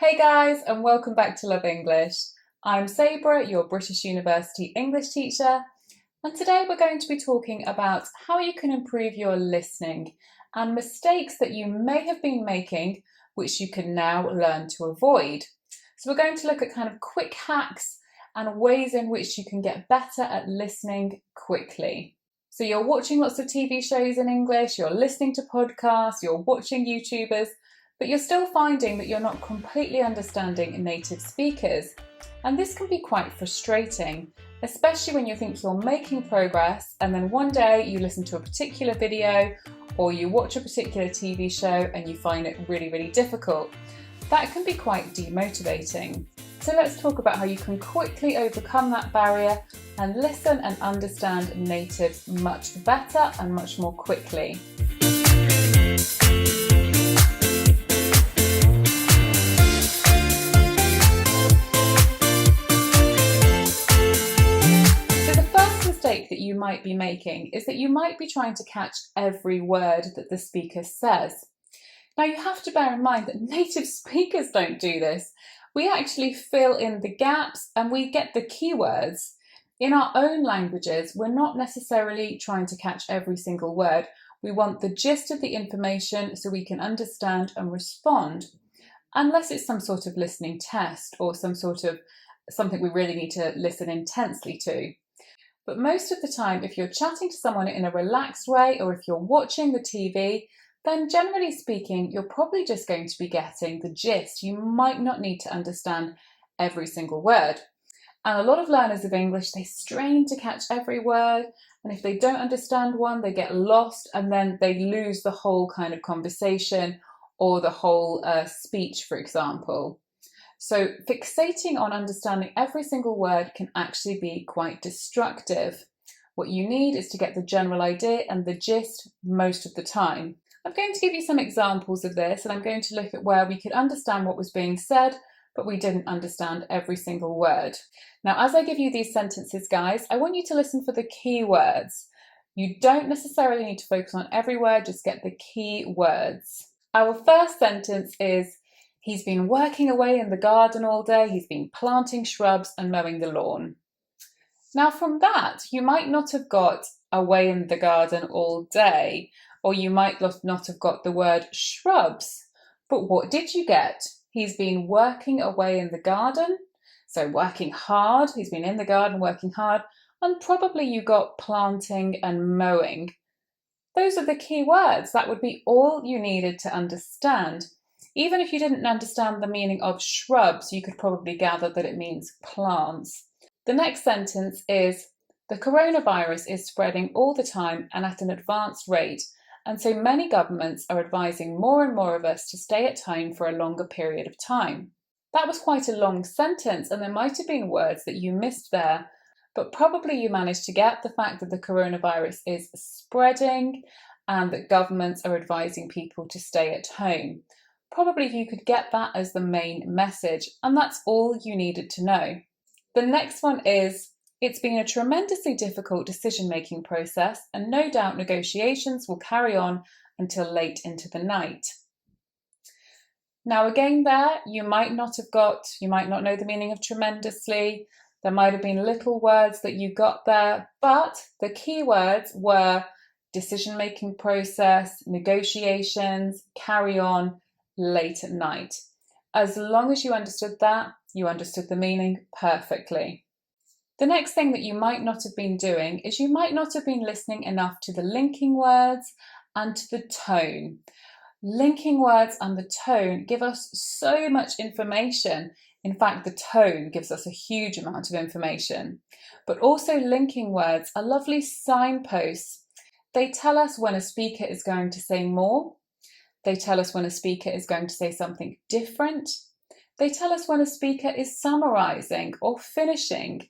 Hey guys, and welcome back to Love English. I'm Sabrah, your British University English teacher, and today we're going to be talking about how you can improve your listening and mistakes that you may have been making, which you can now learn to avoid. So we're going to look at kind of quick hacks and ways in which you can get better at listening quickly. So you're watching lots of TV shows in English, you're listening to podcasts, you're watching YouTubers, but you're still finding that you're not completely understanding native speakers. And this can be quite frustrating, especially when you think you're making progress and then one day you listen to a particular video or you watch a particular TV show and you find it really difficult. That can be quite demotivating. So let's talk about how you can quickly overcome that barrier and listen and understand natives much better and much more quickly. That you might be making is that you might be trying to catch every word that the speaker says. Now you have to bear in mind that native speakers don't do this. We actually fill in the gaps and we get the keywords. In our own languages, we're not necessarily trying to catch every single word. We want the gist of the information so we can understand and respond, unless it's some sort of listening test or something we really need to listen intensely to. But most of the time, if you're chatting to someone in a relaxed way or if you're watching the TV, then generally speaking, you're probably just going to be getting the gist. You might not need to understand every single word. And a lot of learners of English, they strain to catch every word. And if they don't understand one, they get lost and then they lose the whole kind of conversation or the whole speech, for example. So fixating on understanding every single word can actually be quite destructive. What you need is to get the general idea and the gist most of the time. I'm going to give you some examples of this, and I'm going to look at where we could understand what was being said, but we didn't understand every single word. Now, as I give you these sentences, guys, I want you to listen for the key words. You don't necessarily need to focus on every word, just get the key words. Our first sentence is, he's been working away in the garden all day. He's been planting shrubs and mowing the lawn. Now from that, you might not have got away in the garden all day, or you might not have got the word shrubs. But what did you get? He's been working away in the garden, so working hard. He's been in the garden working hard, and probably you got planting and mowing. Those are the key words. That would be all you needed to understand. Even if you didn't understand the meaning of shrubs, you could probably gather that it means plants. The next sentence is, the coronavirus is spreading all the time and at an advanced rate, and so many governments are advising more and more of us to stay at home for a longer period of time. That was quite a long sentence, and there might have been words that you missed there, but probably you managed to get the fact that the coronavirus is spreading and that governments are advising people to stay at home. Probably you could get that as the main message, and that's all you needed to know. The next one is, it's been a tremendously difficult decision-making process, and no doubt negotiations will carry on until late into the night. Now again there, you might not know the meaning of tremendously. There might have been little words that you got there, but the key words were decision-making process, negotiations, carry on, late at night. As long as you understood that, you understood the meaning perfectly. The next thing that you might not have been doing is you might not have been listening enough to the linking words and to the tone. Linking words and the tone give us so much information. In fact, the tone gives us a huge amount of information. But also linking words are lovely signposts. They tell us when a speaker is going to say more. They tell us when a speaker is going to say something different. They tell us when a speaker is summarizing or finishing.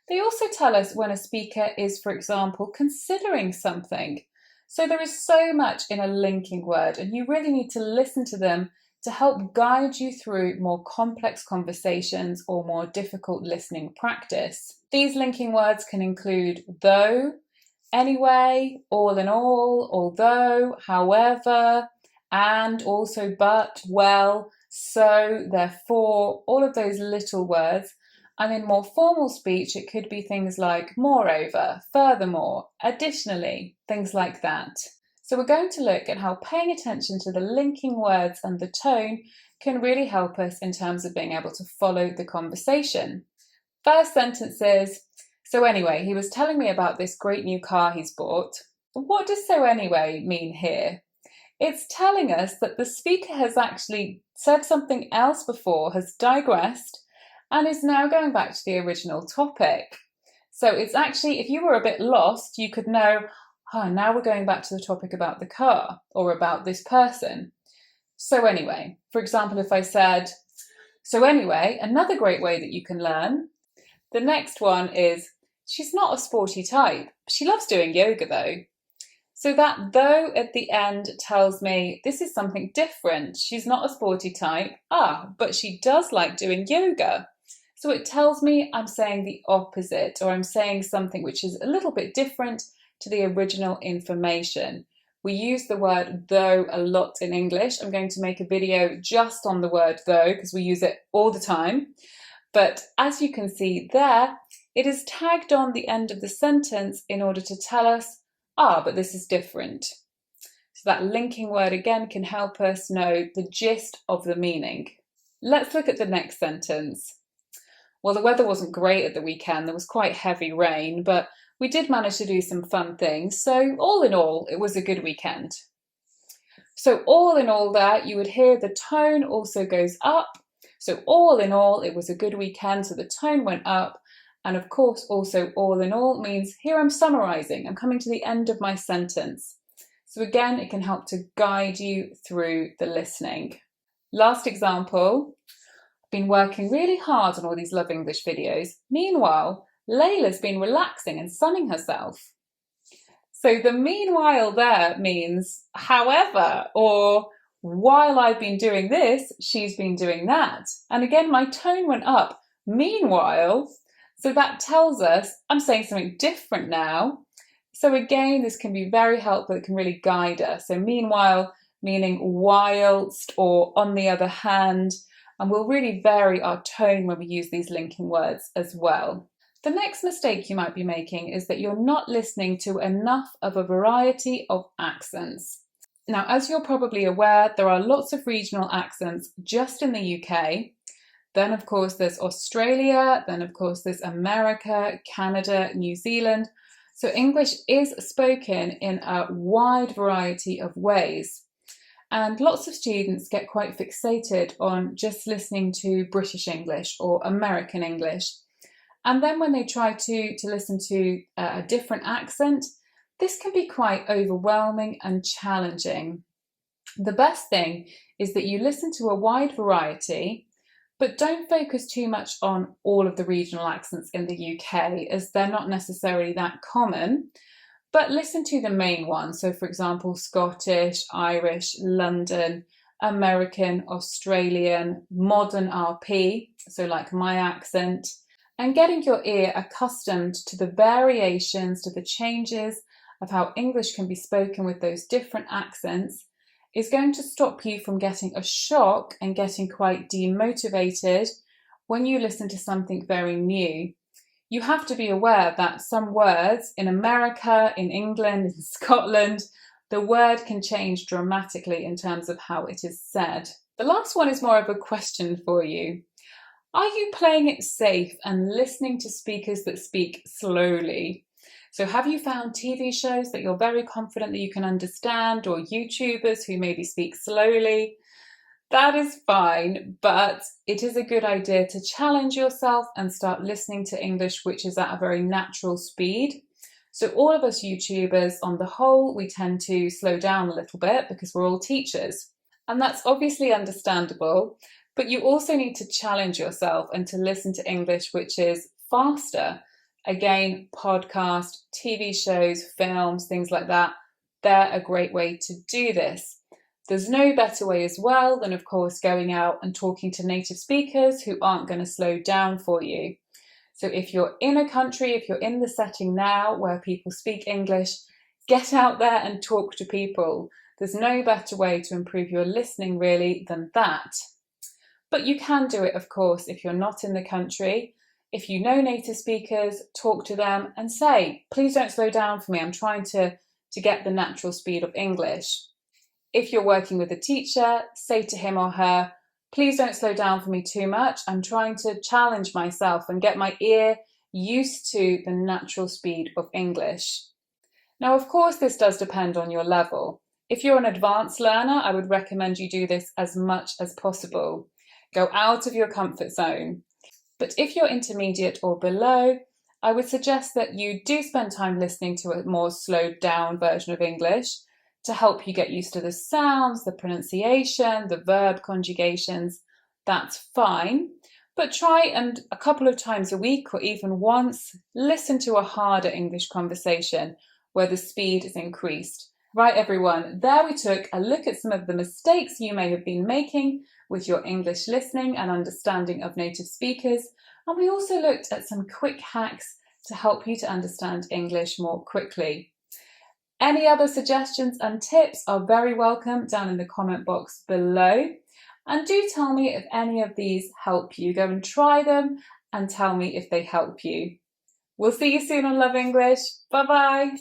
They also tell us when a speaker is, for example, considering something. So there is so much in a linking word, and you really need to listen to them to help guide you through more complex conversations or more difficult listening practice. These linking words can include though, anyway, all in all, although, however, and also but, well. so, therefore, all of those little words. And in more formal speech, it could be things like moreover, furthermore, additionally, things like that. So we're going to look at how paying attention to the linking words and the tone can really help us in terms of being able to follow the conversation. First sentence is, so anyway, he was telling me about this great new car he's bought. What does so anyway mean here? It's telling us that the speaker has actually said something else before, has digressed, and is now going back to the original topic. So it's actually, if you were a bit lost, you could know, now we're going back to the topic about the car or about this person. So anyway, for example, if I said, so anyway, another great way that you can learn. The next one is, she's not a sporty type. She loves doing yoga though. So that though at the end tells me this is something different. She's not a sporty type. But she does like doing yoga. So it tells me I'm saying the opposite, or I'm saying something which is a little bit different to the original information. We use the word though a lot in English. I'm going to make a video just on the word though because we use it all the time. But as you can see there, it is tagged on the end of the sentence in order to tell us, but this is different. So that linking word again can help us know the gist of the meaning. Let's look at the next sentence. Well, the weather wasn't great at the weekend. There was quite heavy rain, but we did manage to do some fun things. So all in all, it was a good weekend. So all in all there, you would hear the tone also goes up. So all in all, it was a good weekend. So the tone went up. And of course, also all in all means here I'm summarizing. I'm coming to the end of my sentence. So again, it can help to guide you through the listening. Last example, I've been working really hard on all these Love English videos. Meanwhile, Leila's been relaxing and sunning herself. So the meanwhile there means however, or while I've been doing this, she's been doing that. And again, my tone went up. Meanwhile, so that tells us I'm saying something different now. So again, this can be very helpful. It can really guide us. So meanwhile, meaning whilst or on the other hand, and we'll really vary our tone when we use these linking words as well. The next mistake you might be making is that you're not listening to enough of a variety of accents. Now, as you're probably aware, there are lots of regional accents just in the UK. Then, of course, there's Australia. Then, of course, there's America, Canada, New Zealand. So English is spoken in a wide variety of ways. And lots of students get quite fixated on just listening to British English or American English. And then when they try to listen to a different accent, this can be quite overwhelming and challenging. The best thing is that you listen to a wide variety, but don't focus too much on all of the regional accents in the UK, as they're not necessarily that common. But listen to the main ones. So for example, Scottish, Irish, London, American, Australian, modern RP, so like my accent, and getting your ear accustomed to the variations, to the changes of how English can be spoken with those different accents is going to stop you from getting a shock and getting quite demotivated when you listen to something very new. You have to be aware that some words in America, in England, in Scotland, the word can change dramatically in terms of how it is said. The last one is more of a question for you. Are you playing it safe and listening to speakers that speak slowly? So have you found TV shows that you're very confident that you can understand, or YouTubers who maybe speak slowly? That is fine, but it is a good idea to challenge yourself and start listening to English which is at a very natural speed. So all of us YouTubers, on the whole, we tend to slow down a little bit because we're all teachers. And that's obviously understandable, but you also need to challenge yourself and to listen to English which is faster. Again, podcast, TV shows, films, things like that, they're a great way to do this. There's no better way as well than, of course, going out and talking to native speakers who aren't going to slow down for you. So if you're in a country, if you're in the setting now where people speak English, get out there and talk to people. There's no better way to improve your listening really than that. But you can do it, of course, if you're not in the country. If you know native speakers, talk to them and say, please don't slow down for me. I'm trying to get the natural speed of English. If you're working with a teacher, say to him or her, please don't slow down for me too much. I'm trying to challenge myself and get my ear used to the natural speed of English. Now, of course, this does depend on your level. If you're an advanced learner, I would recommend you do this as much as possible. Go out of your comfort zone. But if you're intermediate or below, I would suggest that you do spend time listening to a more slowed down version of English to help you get used to the sounds, the pronunciation, the verb conjugations. That's fine. But try and a couple of times a week or even once, listen to a harder English conversation where the speed is increased. Right, everyone, there we took a look at some of the mistakes you may have been making with your English listening and understanding of native speakers. And we also looked at some quick hacks to help you to understand English more quickly. Any other suggestions and tips are very welcome down in the comment box below. And do tell me if any of these help you. Go and try them and tell me if they help you. We'll see you soon on Love English. Bye-bye.